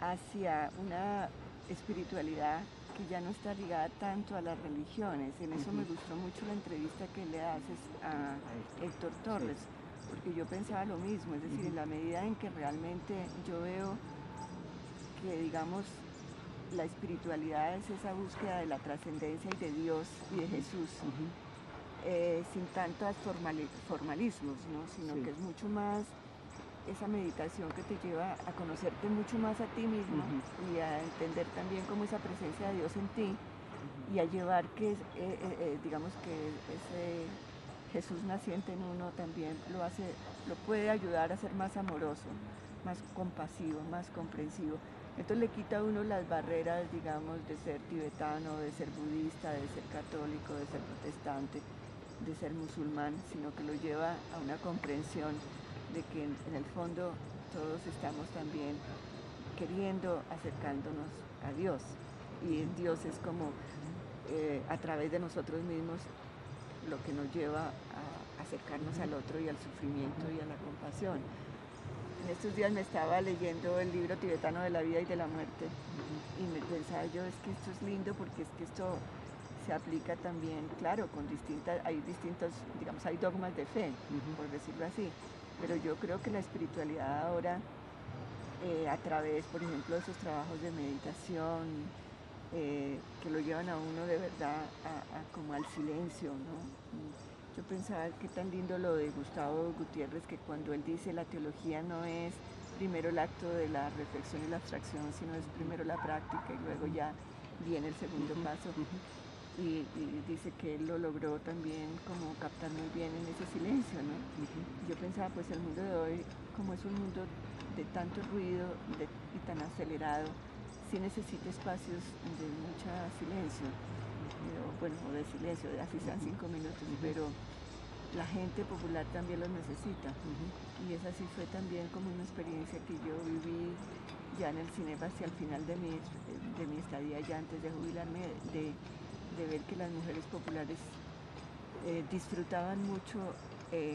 hacia una espiritualidad que ya no está ligada tanto a las religiones. En eso me gustó mucho la entrevista que le haces a Héctor Torres, porque yo pensaba lo mismo, es decir, en la medida en que realmente yo veo que, digamos, la espiritualidad es esa búsqueda de la trascendencia y de Dios y de Jesús, sin tantos formalismos, ¿no? Sino que es mucho más esa meditación que te lleva a conocerte mucho más a ti mismo y a entender también como esa presencia de Dios en ti y a llevar que, digamos que ese Jesús naciente en uno también lo puede ayudar a ser más amoroso, más compasivo, más comprensivo. Entonces le quita a uno las barreras, digamos, de ser tibetano, de ser budista, de ser católico, de ser protestante, de ser musulmán, sino que lo lleva a una comprensión de que en el fondo todos estamos también queriendo acercándonos a Dios. Y Dios es como a través de nosotros mismos lo que nos lleva a acercarnos al otro y al sufrimiento y a la compasión. En estos días me estaba leyendo el libro tibetano de la vida y de la muerte y me pensaba yo, es que esto es lindo porque es que esto se aplica también, claro, con hay distintos, digamos, hay dogmas de fe, por decirlo así, pero yo creo que la espiritualidad ahora, a través, por ejemplo, de esos trabajos de meditación, que lo llevan a uno de verdad como al silencio, ¿no? Yo pensaba qué tan lindo lo de Gustavo Gutiérrez, que cuando él dice la teología no es primero el acto de la reflexión y la abstracción, sino es primero la práctica y luego ya viene el segundo paso. Y dice que él lo logró también como captar muy bien en ese silencio, ¿no? Yo pensaba, pues el mundo de hoy, como es un mundo de tanto ruido y tan acelerado, sí necesita espacios de mucho silencio, bueno, de silencio, así sean 5 minutos, pero la gente popular también los necesita. Y esa sí fue también como una experiencia que yo viví ya en el cine hacia el final de mi estadía, ya antes de jubilarme, de ver que las mujeres populares disfrutaban mucho 10,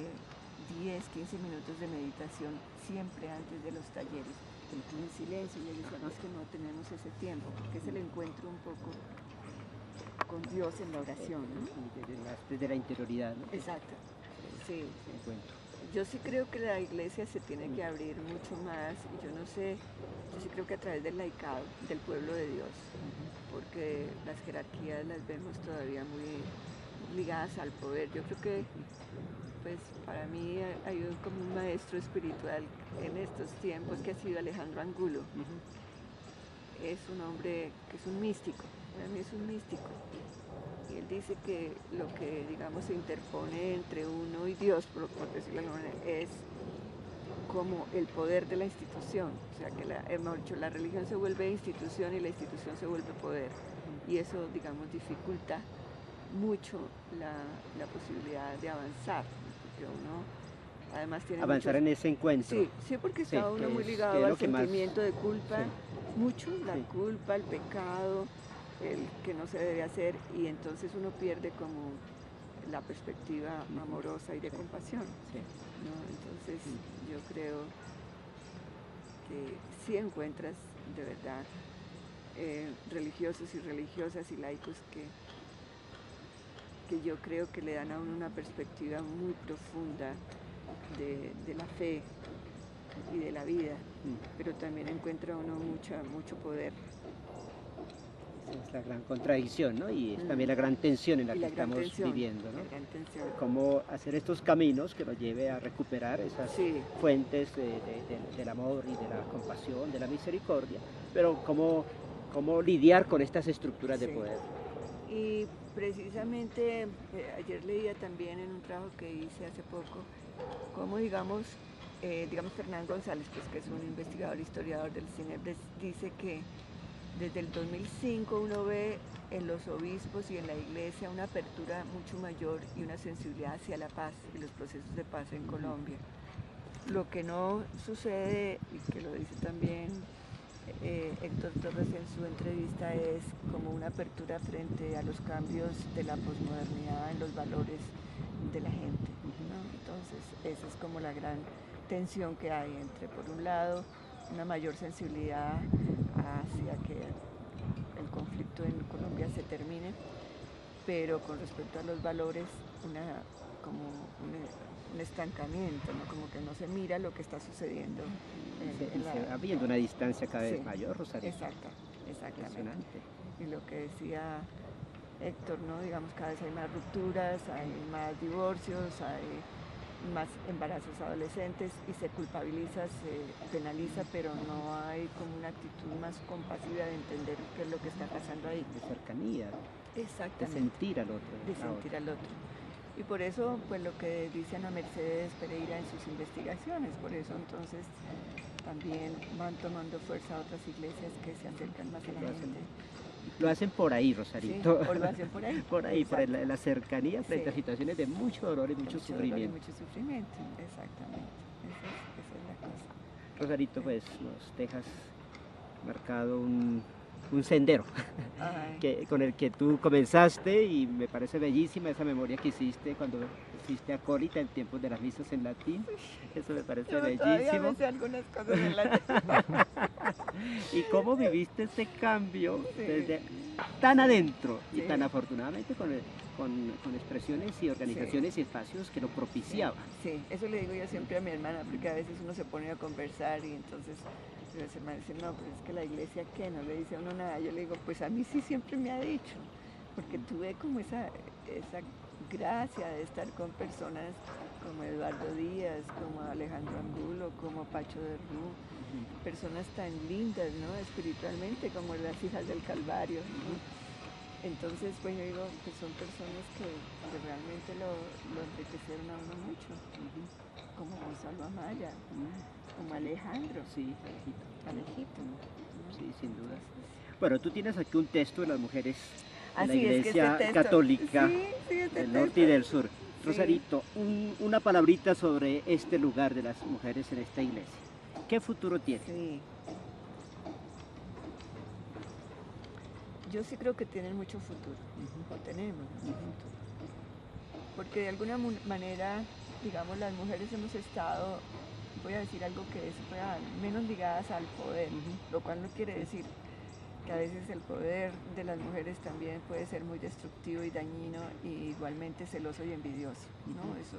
15 minutos de meditación siempre antes de los talleres, en silencio, y ellos decían, no, es que no tenemos ese tiempo, porque es el encuentro un poco con Dios en la oración, ¿no? Desde la interioridad, ¿no? Exacto, sí. Encuentro. Yo sí creo que la iglesia se tiene que abrir mucho más, y yo no sé, yo sí creo que a través del laicado, del pueblo de Dios, porque las jerarquías las vemos todavía muy ligadas al poder. Yo creo que, pues, para mí hay como un maestro espiritual en estos tiempos que ha sido Alejandro Angulo. Es un hombre que es un místico, para mí es un místico. Y él dice que lo que, digamos, se interpone entre uno y Dios, por decirlo de alguna manera, es como el poder de la institución. O sea, que hemos dicho, la religión se vuelve institución y la institución se vuelve poder. Y eso, digamos, dificulta mucho la posibilidad de avanzar, porque uno además tiene avanzar en ese encuentro. Sí, porque está uno muy ligado al sentimiento de culpa, mucho, la culpa, el pecado, el que no se debe hacer, y entonces uno pierde como la perspectiva amorosa y de compasión, ¿no? Entonces yo creo que sí encuentras de verdad religiosos y religiosas y laicos que yo creo que le dan a uno una perspectiva muy profunda de la fe y de la vida, pero también encuentra uno mucho poder. Es la gran contradicción, ¿no? Y es también la gran tensión en la que estamos viviendo, ¿no? La gran tensión. Cómo hacer estos caminos que nos lleve a recuperar esas fuentes del amor y de la compasión, de la misericordia, pero cómo lidiar con estas estructuras de poder. Y precisamente ayer leía también en un trabajo que hice hace poco, cómo digamos Fernán González, pues, que es un investigador, historiador del cine, dice que desde el 2005 uno ve en los obispos y en la iglesia una apertura mucho mayor y una sensibilidad hacia la paz y los procesos de paz en Colombia. Lo que no sucede, y que lo dice también Héctor Torres en su entrevista, es como una apertura frente a los cambios de la posmodernidad en los valores de la gente, ¿no? Entonces esa es como la gran tensión que hay entre, por un lado, una mayor sensibilidad hacia que el conflicto en Colombia se termine, pero con respecto a los valores, un estancamiento, ¿no? Como que no se mira lo que está sucediendo. Se va viendo una distancia cada vez mayor, Rosario. Exactamente. Y lo que decía Héctor, ¿no? Digamos, cada vez hay más rupturas, hay más divorcios, hay más embarazos adolescentes y se culpabiliza, se penaliza, pero no hay como una actitud más compasiva de entender qué es lo que está pasando ahí. De cercanía. Exactamente. De sentir al otro. De sentir al otro. Y por eso, pues lo que dice Ana Mercedes Pereira en sus investigaciones, por eso entonces también van tomando fuerza otras iglesias que se acercan más a la gente. Lo hacen por ahí, Rosarito. Sí, o lo hacen por ahí. Por ahí, por Exacto. la cercanía frente a Sí. situaciones de mucho dolor y mucho Mucho dolor y sufrimiento. mucho sufrimiento, exactamente. Esa es la cosa. Rosarito, pues nos dejas marcado un sendero Ay, con el que tú comenzaste y me parece bellísima esa memoria que hiciste cuando fuiste acólita en tiempos de las misas en latín. Eso me parece yo todavía bellísimo. me sé algunas cosas en latín. Y cómo viviste ese cambio Sí, desde tan adentro y sí, tan afortunadamente con expresiones y organizaciones y espacios que lo propiciaban. sí, eso le digo yo siempre a mi hermana, porque a veces uno se pone a conversar y entonces los hermanos dicen, no, pero es que la iglesia, ¿qué? No le dice a uno nada. Yo le digo, pues a mí sí siempre me ha dicho, porque tuve como esa gracia de estar con personas como Eduardo Díaz, como Alejandro Angulo, como Pacho de Rú, personas tan lindas, ¿no? Espiritualmente, como las hijas del Calvario, ¿no? Entonces, pues yo digo que son personas que realmente lo enriquecieron a uno mucho, como Gonzalo Amaya, como Alejandro, Sí, Alejito, ¿no? sí, sin duda. Entonces, Bueno, tú tienes aquí un texto de las mujeres de la así es que este Iglesia texto, Católica sí, este del norte y texto, del sur. sí. Rosarito, una palabrita sobre este lugar de las mujeres en esta iglesia. ¿Qué futuro tiene? Sí. Yo sí creo que tienen mucho futuro, o tenemos mucho futuro. Porque de alguna manera, digamos, las mujeres hemos estado, voy a decir algo que es real, menos ligadas al poder, lo cual no quiere decir que a veces el poder de las mujeres también puede ser muy destructivo y dañino y igualmente celoso y envidioso, ¿no? Eso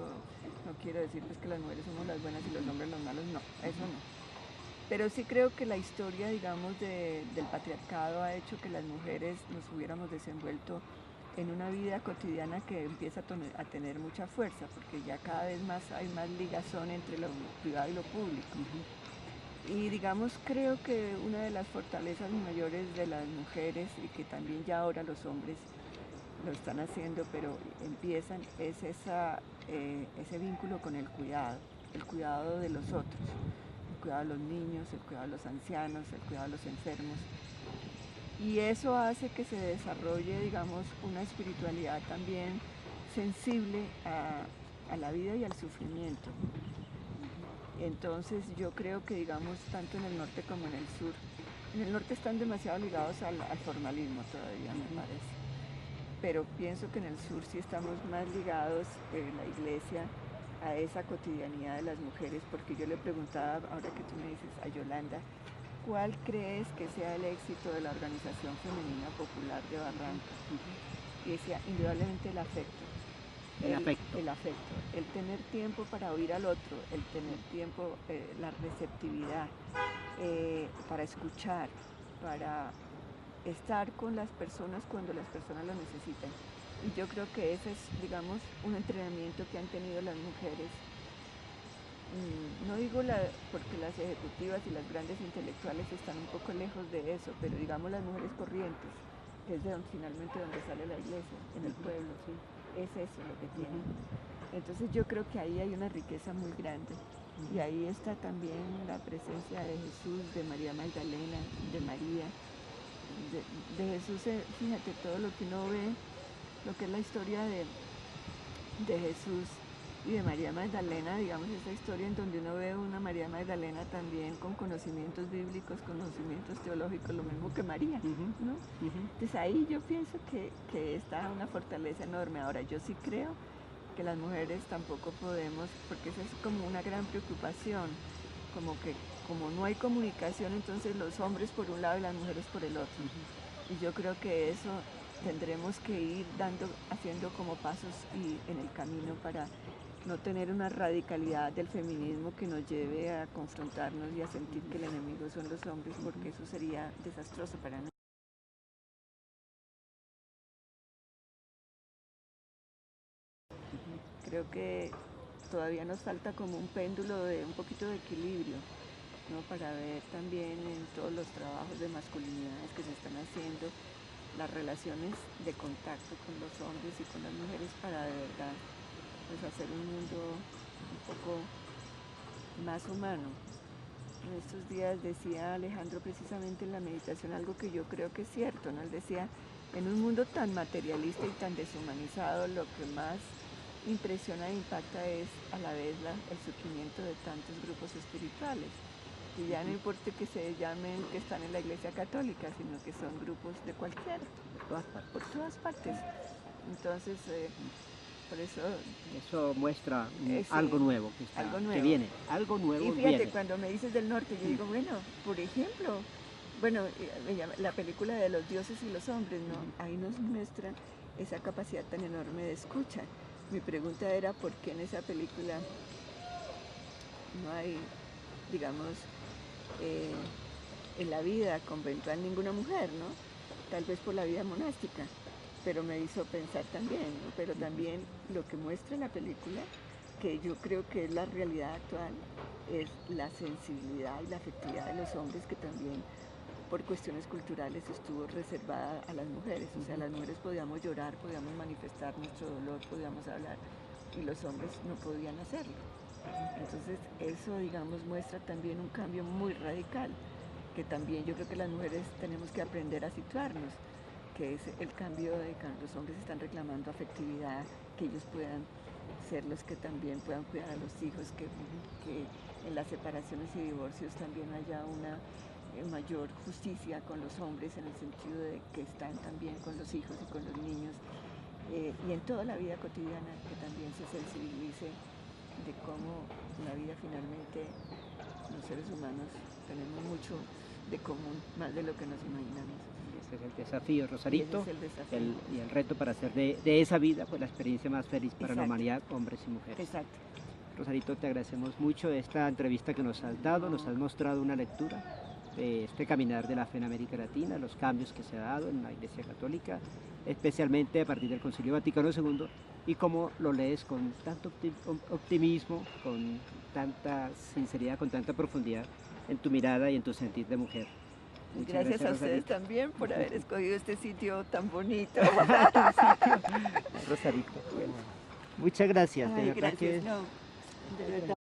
no quiero decir pues que las mujeres somos las buenas y los hombres los malos, no, eso no. Pero sí creo que la historia, digamos, del patriarcado ha hecho que las mujeres nos hubiéramos desenvuelto en una vida cotidiana que empieza a tener mucha fuerza, porque ya cada vez más hay más ligazón entre lo privado y lo público. Y digamos, creo que una de las fortalezas mayores de las mujeres, y que también ya ahora los hombres lo están haciendo, pero empiezan, es ese vínculo con el cuidado de los otros, el cuidado de los niños, el cuidado de los ancianos, el cuidado de los enfermos. Y eso hace que se desarrolle, digamos, una espiritualidad también sensible a la vida y al sufrimiento. Entonces yo creo que, digamos, tanto en el norte como en el norte están demasiado ligados al formalismo todavía, me parece. Pero pienso que en el sur sí estamos más ligados, la iglesia, a esa cotidianidad de las mujeres, porque yo le preguntaba, ahora que tú me dices, a Yolanda, ¿cuál crees que sea el éxito de la Organización Femenina Popular de Barranca? Y decía, indudablemente el afecto. El afecto, el tener tiempo para oír al otro, el tener tiempo, la receptividad, para escuchar, para estar con las personas cuando las personas lo necesitan. Y yo creo que ese es, digamos, un entrenamiento que han tenido las mujeres. No digo porque las ejecutivas y las grandes intelectuales están un poco lejos de eso, pero digamos las mujeres corrientes, que es finalmente donde sale la iglesia, en el pueblo, ¿sí? Es eso lo que tienen. Entonces yo creo que ahí hay una riqueza muy grande. Y ahí está también la presencia de Jesús, de María Magdalena, de María, de Jesús. Fíjate, todo lo que uno ve, lo que es la historia de Jesús y de María Magdalena, digamos, esa historia en donde uno ve una María Magdalena también con conocimientos bíblicos, conocimientos teológicos, lo mismo que María, ¿no? Entonces ahí yo pienso que está una fortaleza enorme. Ahora, yo sí creo que las mujeres tampoco podemos, porque esa es como una gran preocupación, como que como no hay comunicación, entonces los hombres por un lado y las mujeres por el otro. Y yo creo que eso tendremos que ir haciendo como pasos en el camino para no tener una radicalidad del feminismo que nos lleve a confrontarnos y a sentir que el enemigo son los hombres, porque eso sería desastroso para nosotros. Creo que todavía nos falta como un péndulo de un poquito de equilibrio, ¿no? Para ver también en todos los trabajos de masculinidades que se están haciendo, las relaciones de contacto con los hombres y con las mujeres para de verdad pues hacer un mundo un poco más humano. En estos días decía Alejandro precisamente en la meditación algo que yo creo que es cierto, ¿no? Él decía, en un mundo tan materialista y tan deshumanizado, lo que más impresiona e impacta es a la vez el surgimiento de tantos grupos espirituales. Y ya no importa que se llamen que están en la Iglesia Católica, sino que son grupos de cualquiera, por todas partes. Entonces, por eso... Eso muestra sí, algo nuevo que viene, algo nuevo y fíjate, viene. cuando me dices del norte, yo digo, bueno, por ejemplo, bueno, la película de los dioses y los hombres, ¿no? Ahí nos muestran esa capacidad tan enorme de escucha. Mi pregunta era, ¿por qué en esa película no hay, digamos, en la vida conventual ninguna mujer, ¿no? Tal vez por la vida monástica, pero me hizo pensar también, ¿no? Pero también lo que muestra la película, que yo creo que es la realidad actual, es la sensibilidad y la afectividad de los hombres, que también por cuestiones culturales estuvo reservada a las mujeres. O sea, las mujeres podíamos llorar, podíamos manifestar nuestro dolor, podíamos hablar, y los hombres no podían hacerlo. Entonces eso, digamos, muestra también un cambio muy radical, que también yo creo que las mujeres tenemos que aprender a situarnos, que es el cambio de que los hombres están reclamando afectividad, que ellos puedan ser los que también puedan cuidar a los hijos, que en las separaciones y divorcios también haya una mayor justicia con los hombres, en el sentido de que están también con los hijos y con los niños, y en toda la vida cotidiana, que también se sensibilice de cómo la vida finalmente, los seres humanos tenemos mucho de común, más de lo que nos imaginamos. Ese es el desafío, Rosarito, Y ese es el desafío. y el reto para hacer de esa vida pues la experiencia más feliz para la humanidad, hombres y mujeres. Exacto. Rosarito, te agradecemos mucho esta entrevista que nos has dado, nos has mostrado una lectura de este caminar de la fe en América Latina, los cambios que se ha dado en la Iglesia Católica, especialmente a partir del Concilio Vaticano II, y cómo lo lees con tanto optimismo, con tanta sinceridad, con tanta profundidad en tu mirada y en tu sentir de mujer. Muchas gracias a ustedes también por haber escogido este sitio tan bonito. Rosarito. Bueno, muchas gracias. Ay, gracias. No, de verdad.